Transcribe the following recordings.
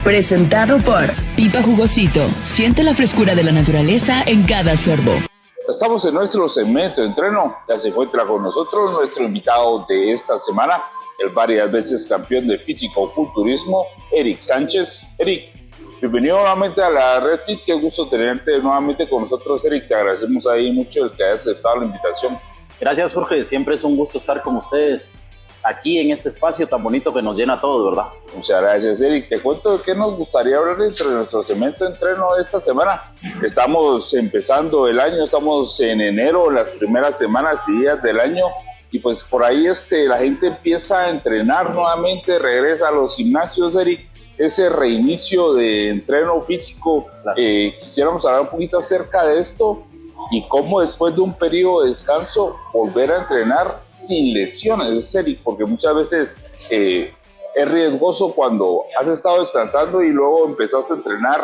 Presentado por Pipa Jugosito. Siente la frescura de la naturaleza en cada sorbo. Estamos en nuestro segmento de entreno. Ya se encuentra con nosotros nuestro invitado de esta semana, el varias veces campeón de físico-culturismo, Eric Sánchez. Eric, bienvenido nuevamente a la Red Fit. Qué gusto tenerte nuevamente con nosotros, Eric. Te agradecemos ahí mucho el que hayas aceptado la invitación. Gracias, Jorge. Siempre es un gusto estar con ustedes aquí en este espacio tan bonito que nos llena a todos, ¿verdad? Muchas gracias, Eric. Te cuento de qué nos gustaría hablar dentro de nuestro segmento de entreno de esta semana. Estamos empezando el año, estamos en enero, las primeras semanas y días del año, y pues por ahí la gente empieza a entrenar nuevamente, regresa a los gimnasios, Eric. Ese reinicio de entreno físico, quisiéramos hablar un poquito acerca de esto y cómo después de un periodo de descanso volver a entrenar sin lesiones, Eric, porque muchas veces es riesgoso cuando has estado descansando y luego empezás a entrenar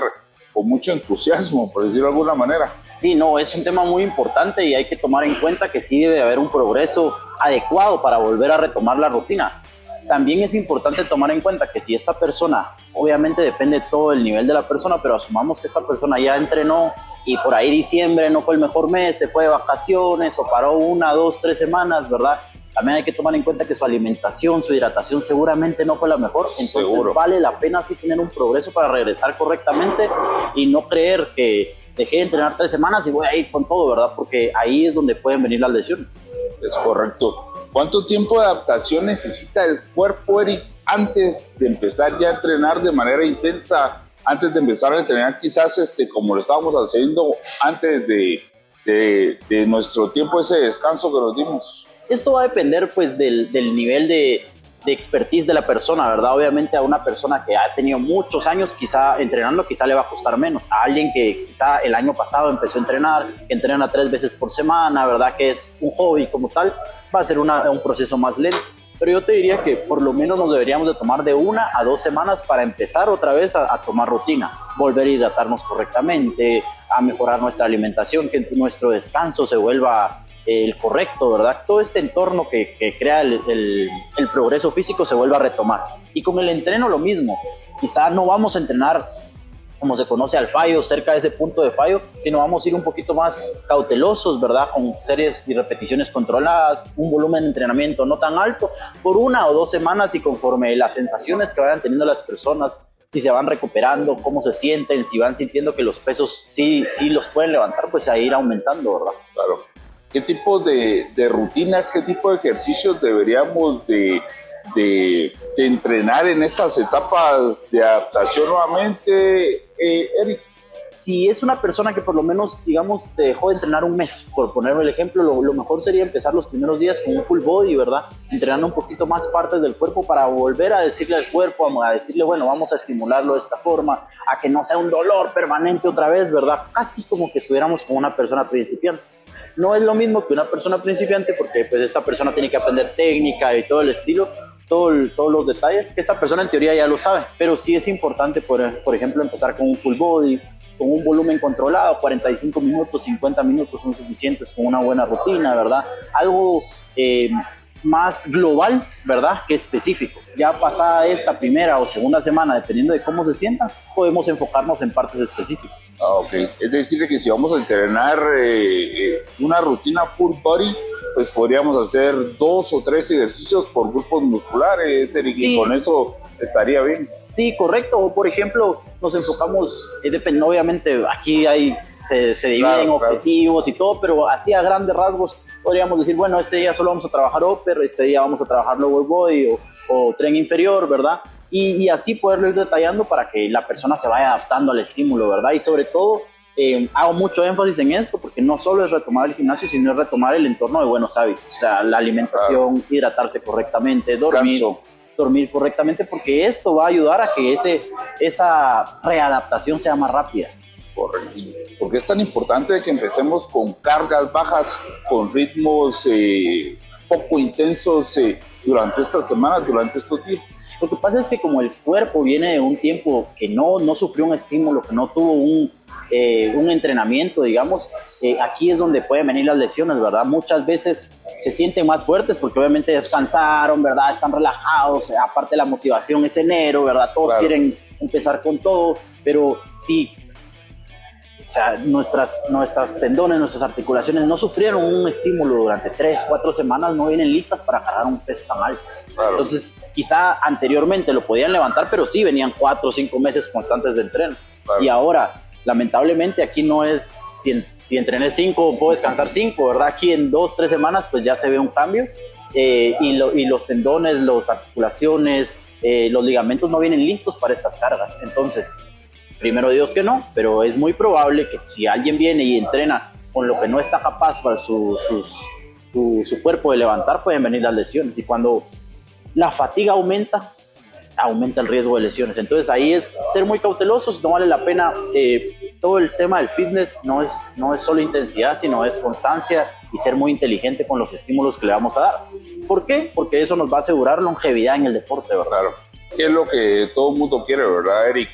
con mucho entusiasmo, por decirlo de alguna manera. Sí, no, es un tema muy importante y hay que tomar en cuenta que sí debe haber un progreso adecuado para volver a retomar la rutina. También es importante tomar en cuenta que si esta persona, obviamente depende todo el nivel de la persona, pero asumamos que esta persona ya entrenó y por ahí diciembre no fue el mejor mes, se fue de vacaciones o paró 1, 2, 3 semanas, ¿verdad? También hay que tomar en cuenta que su alimentación, su hidratación seguramente no fue la mejor, entonces seguro vale la pena sí tener un progreso para regresar correctamente y no creer que dejé de entrenar 3 semanas y voy a ir con todo, ¿verdad? Porque ahí es donde pueden venir las lesiones. Es correcto. ¿Cuánto tiempo de adaptación necesita el cuerpo, Eric, antes de empezar ya a entrenar de manera intensa, antes de empezar a entrenar quizás como lo estábamos haciendo antes de nuestro tiempo, ese descanso que nos dimos? Esto va a depender pues del nivel de expertise de la persona, ¿verdad? Obviamente a una persona que ha tenido muchos años quizá entrenando, quizá le va a costar menos. A alguien que quizá el año pasado empezó a entrenar, que entrena 3 veces por semana, ¿verdad? Que es un hobby como tal, va a ser un proceso más lento. Pero yo te diría que por lo menos nos deberíamos de tomar de 1 a 2 semanas para empezar otra vez a tomar rutina, volver a hidratarnos correctamente, a mejorar nuestra alimentación, que nuestro descanso se vuelva el correcto, ¿verdad? Todo este entorno que crea el progreso físico se vuelve a retomar. Y con el entreno lo mismo. Quizá no vamos a entrenar como se conoce al fallo, cerca de ese punto de fallo, sino vamos a ir un poquito más cautelosos, ¿verdad? Con series y repeticiones controladas, un volumen de entrenamiento no tan alto, por 1 o 2 semanas y conforme las sensaciones que vayan teniendo las personas, si se van recuperando, cómo se sienten, si van sintiendo que los pesos sí los pueden levantar, pues a ir aumentando, ¿verdad? Claro. ¿Qué tipo de rutinas, qué tipo de ejercicios deberíamos de entrenar en estas etapas de adaptación nuevamente, Eric? Si es una persona que por lo menos, digamos, te dejó de entrenar un mes, por poner el ejemplo, lo mejor sería empezar los primeros días con un full body, ¿verdad? Entrenando un poquito más partes del cuerpo para volver a decirle al cuerpo, a decirle, bueno, vamos a estimularlo de esta forma, a que no sea un dolor permanente otra vez, ¿verdad? Casi como que estuviéramos con una persona principiante. No es lo mismo que una persona principiante porque pues esta persona tiene que aprender técnica y todo el estilo, todos los detalles, que esta persona en teoría ya lo sabe, pero sí es importante, por ejemplo, empezar con un full body, con un volumen controlado, 45 minutos, 50 minutos son suficientes con una buena rutina, ¿verdad? Algo más global, ¿verdad? Que específico. Ya pasada esta primera o segunda semana, dependiendo de cómo se sientan, podemos enfocarnos en partes específicas. Ok, es decir, que si vamos a entrenar una rutina full body, pues podríamos hacer 2 o 3 ejercicios por grupos musculares, Eric, sí. Y con eso estaría bien. Sí, correcto. O por ejemplo, nos enfocamos, obviamente aquí se dividen objetivos y todo, pero así a grandes rasgos podríamos decir, bueno, este día solo vamos a trabajar upper, este día vamos a trabajar lower body o tren inferior, ¿verdad? Y así poderlo ir detallando para que la persona se vaya adaptando al estímulo, ¿verdad? Y sobre todo, hago mucho énfasis en esto porque no solo es retomar el gimnasio, sino es retomar el entorno de buenos hábitos, o sea, la alimentación, hidratarse correctamente, dormir correctamente, porque esto va a ayudar a que esa readaptación sea más rápida. Correcto. ¿Por qué es tan importante que empecemos con cargas bajas, con ritmos poco intensos durante estas semanas, durante estos días? Lo que pasa es que como el cuerpo viene de un tiempo que no sufrió un estímulo, que no tuvo un entrenamiento, digamos, aquí es donde pueden venir las lesiones, ¿verdad? Muchas veces se sienten más fuertes porque obviamente descansaron, ¿verdad? Están relajados, aparte la motivación es enero, ¿verdad? Todos quieren empezar con todo, pero sí, o sea, nuestras tendones, nuestras articulaciones no sufrieron un estímulo durante 3, 4 semanas, no vienen listas para cargar un peso tan alto. Claro. Entonces, quizá anteriormente lo podían levantar, pero sí venían 4 o 5 meses constantes de entreno. Claro. Y ahora, lamentablemente, aquí no es si entrené 5, puedo descansar 5, ¿verdad? Aquí en 2, 3 semanas, pues ya se ve un cambio. Y los tendones, las articulaciones, los ligamentos no vienen listos para estas cargas. Entonces, primero Dios que no, pero es muy probable que si alguien viene y entrena con lo que no está capaz para su cuerpo de levantar, pueden venir las lesiones. Y cuando la fatiga aumenta el riesgo de lesiones. Entonces ahí es ser muy cautelosos, no vale la pena. Todo el tema del fitness no es solo intensidad, sino es constancia y ser muy inteligente con los estímulos que le vamos a dar. ¿Por qué? Porque eso nos va a asegurar longevidad en el deporte, ¿verdad? Claro. ¿Qué es lo que todo el mundo quiere, verdad, Eric?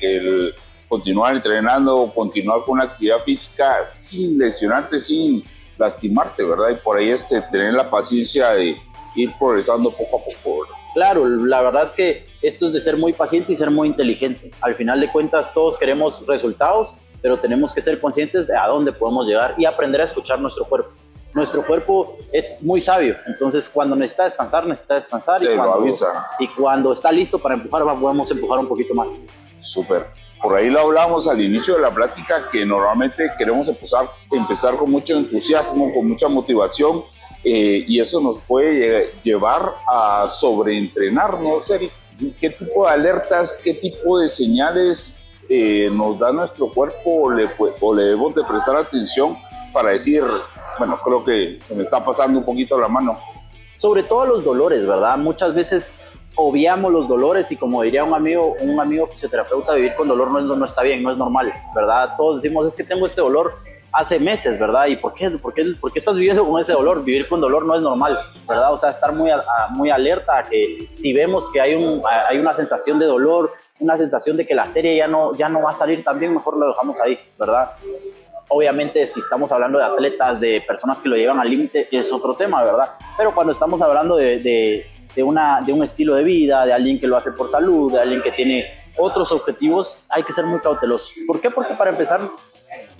Continuar entrenando, continuar con una actividad física sin lesionarte, sin lastimarte, ¿verdad? Y por ahí tener la paciencia de ir progresando poco a poco, ¿verdad? Claro, la verdad es que esto es de ser muy paciente y ser muy inteligente. Al final de cuentas todos queremos resultados, pero tenemos que ser conscientes de a dónde podemos llegar y aprender a escuchar nuestro cuerpo. Nuestro cuerpo es muy sabio, entonces cuando necesita descansar y cuando está listo para empujar, podemos empujar un poquito más. Súper. Por ahí lo hablamos al inicio de la plática, que normalmente queremos empezar con mucho entusiasmo, con mucha motivación, y eso nos puede llevar a sobreentrenar, ¿no? ¿Qué tipo de alertas, qué tipo de señales nos da nuestro cuerpo o le debemos de prestar atención para decir, bueno, creo que se me está pasando un poquito la mano? Sobre todo los dolores, ¿verdad? Muchas veces obviamos los dolores y, como diría un amigo fisioterapeuta, vivir con dolor no está bien, no es normal, ¿verdad? Todos decimos, es que tengo este dolor hace meses, ¿verdad? ¿Y por qué estás viviendo con ese dolor? Vivir con dolor no es normal, ¿verdad? O sea, estar muy alerta a que si vemos que hay una sensación de dolor, una sensación de que la serie ya no va a salir tan bien, mejor lo dejamos ahí, ¿verdad? Obviamente, si estamos hablando de atletas, de personas que lo llevan al límite, es otro tema, ¿verdad? Pero cuando estamos hablando de un estilo de vida, de alguien que lo hace por salud, de alguien que tiene otros objetivos, hay que ser muy cautelosos. ¿Por qué? Porque para empezar,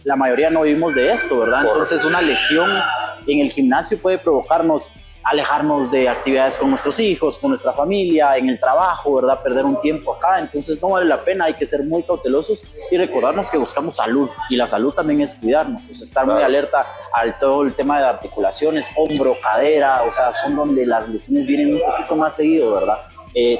la mayoría no vivimos de esto, ¿verdad? Entonces una lesión en el gimnasio puede provocarnos alejarnos de actividades con nuestros hijos, con nuestra familia, en el trabajo, ¿verdad? Perder un tiempo acá. Entonces no vale la pena, hay que ser muy cautelosos y recordarnos que buscamos salud, y la salud también es cuidarnos, es estar muy alerta al todo el tema de articulaciones, hombro, cadera, o sea, son donde las lesiones vienen un poquito más seguido, ¿verdad?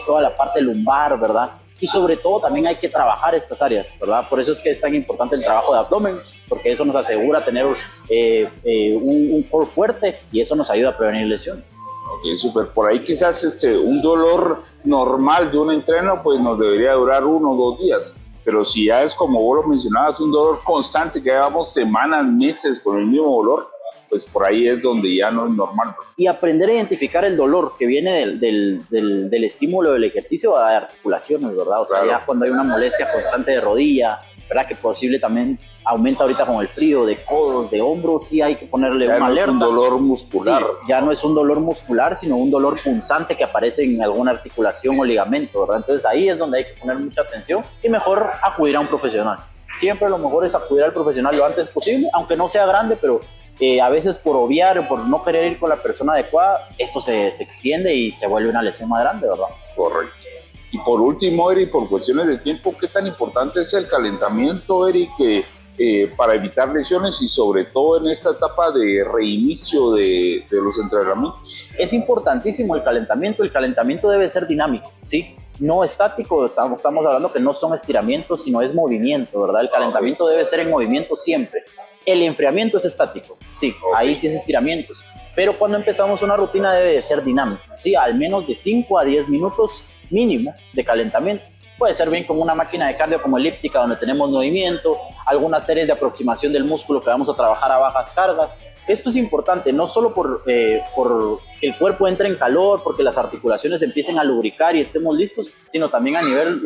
Toda la parte lumbar, ¿verdad? Y sobre todo también hay que trabajar estas áreas, ¿verdad? Por eso es que es tan importante el trabajo de abdomen, porque eso nos asegura tener un core fuerte y eso nos ayuda a prevenir lesiones. Ok, súper. Por ahí quizás un dolor normal de un entreno pues nos debería durar 1 o 2 días, pero si ya es, como vos lo mencionabas, un dolor constante que llevamos semanas, meses con el mismo dolor, pues por ahí es donde ya no es normal. Y aprender a identificar el dolor que viene del estímulo del ejercicio de articulaciones, ¿verdad? O sea, claro, ya cuando hay una molestia constante de rodilla, ¿verdad? Que posible también aumenta ahorita con el frío, de codos, de hombros, sí hay que ponerle una alerta. Ya no es un dolor muscular. Sí, ya no es un dolor muscular, sino un dolor punzante que aparece en alguna articulación o ligamento, ¿verdad? Entonces ahí es donde hay que poner mucha atención y mejor acudir a un profesional. Siempre lo mejor es acudir al profesional lo antes posible, aunque no sea grande, pero a veces por obviar o por no querer ir con la persona adecuada, esto se extiende y se vuelve una lesión más grande, ¿verdad? Correcto. Y por último, Eric, por cuestiones de tiempo, ¿qué tan importante es el calentamiento, Eric, para evitar lesiones y sobre todo en esta etapa de reinicio de los entrenamientos? Es importantísimo el calentamiento. El calentamiento debe ser dinámico, ¿sí? No estático. Estamos hablando que no son estiramientos, sino es movimiento, ¿verdad? El calentamiento debe ser en movimiento siempre. El enfriamiento es estático, sí, ahí sí es estiramientos, pero cuando empezamos una rutina debe de ser dinámica, sí, al menos de 5 a 10 minutos mínimo de calentamiento. Puede ser bien con una máquina de cardio como elíptica donde tenemos movimiento, algunas series de aproximación del músculo que vamos a trabajar a bajas cargas. Esto es importante, no solo por que el cuerpo entre en calor, porque las articulaciones empiecen a lubricar y estemos listos, sino también a nivel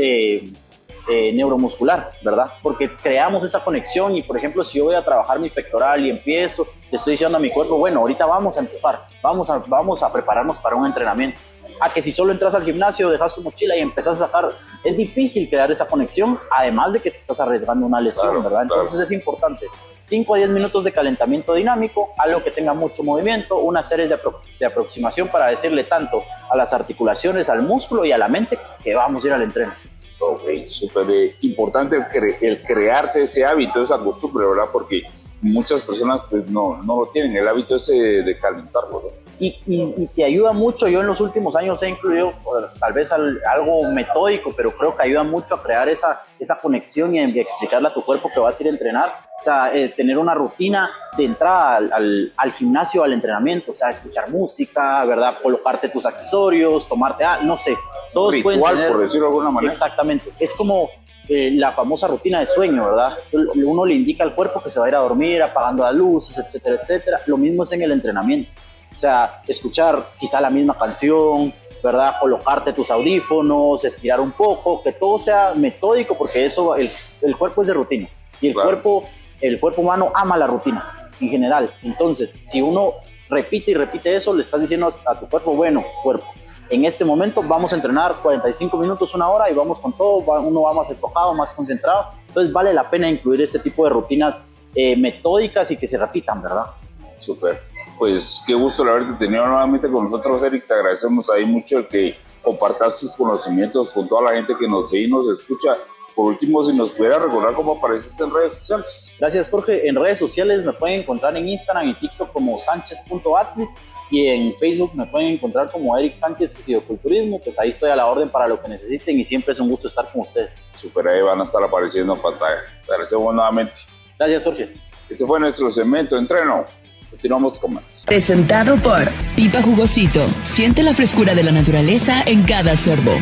neuromuscular, ¿verdad? Porque creamos esa conexión y, por ejemplo, si yo voy a trabajar mi pectoral y empiezo, le estoy diciendo a mi cuerpo, bueno, ahorita vamos a empujar, vamos a prepararnos para un entrenamiento. a que si solo entras al gimnasio, dejas tu mochila y empezás a sacar, es difícil crear esa conexión, además de que te estás arriesgando una lesión, claro, ¿verdad? Entonces claro, es importante 5 a 10 minutos de calentamiento dinámico, algo que tenga mucho movimiento, una serie de aproximación para decirle tanto a las articulaciones, al músculo y a la mente que vamos a ir al entreno. Ok, súper importante el crearse ese hábito, esa costumbre, ¿verdad? Porque muchas personas pues no lo tienen, el hábito ese de calentarlo, ¿no? Y te ayuda mucho. Yo en los últimos años he incluido tal vez algo metódico, pero creo que ayuda mucho a crear esa conexión y a explicarle a tu cuerpo que vas a ir a entrenar. O sea, tener una rutina de entrada al gimnasio, al entrenamiento, o sea, escuchar música, ¿verdad? Colocarte tus accesorios, tomarte, no sé, todos ritual, pueden tener, por decirlo de alguna manera. Exactamente, es como la famosa rutina de sueño, ¿verdad? Uno le indica al cuerpo que se va a ir a dormir, apagando las luces, etcétera, etcétera. Lo mismo es en el entrenamiento. O sea, escuchar quizá la misma canción, ¿verdad? Colocarte tus audífonos, estirar un poco, que todo sea metódico, porque eso, el cuerpo es de rutinas. Y el cuerpo humano ama la rutina, en general. Entonces, si uno repite y repite eso, le estás diciendo a tu cuerpo, bueno, cuerpo, en este momento vamos a entrenar 45 minutos, 1 hora y vamos con todo, uno va más enfocado, más concentrado. Entonces vale la pena incluir este tipo de rutinas metódicas y que se repitan, ¿verdad? Súper. Pues qué gusto el haberte tenido nuevamente con nosotros, Eric. Te agradecemos ahí mucho el que compartas tus conocimientos con toda la gente que nos ve y nos escucha. Por último, si nos pudiera recordar cómo apareces en redes sociales. Gracias, Jorge. En redes sociales me pueden encontrar en Instagram y TikTok como sanchez.athlete y en Facebook me pueden encontrar como Eric Sánchez Fisioculturismo. Pues ahí estoy a la orden para lo que necesiten y siempre es un gusto estar con ustedes. Súper, ahí van a estar apareciendo en pantalla. Te agradecemos nuevamente. Gracias, Jorge. Este fue nuestro segmento Entreno. Continuamos con más. Presentado por Pipa Jugosito. Siente la frescura de la naturaleza en cada sorbo.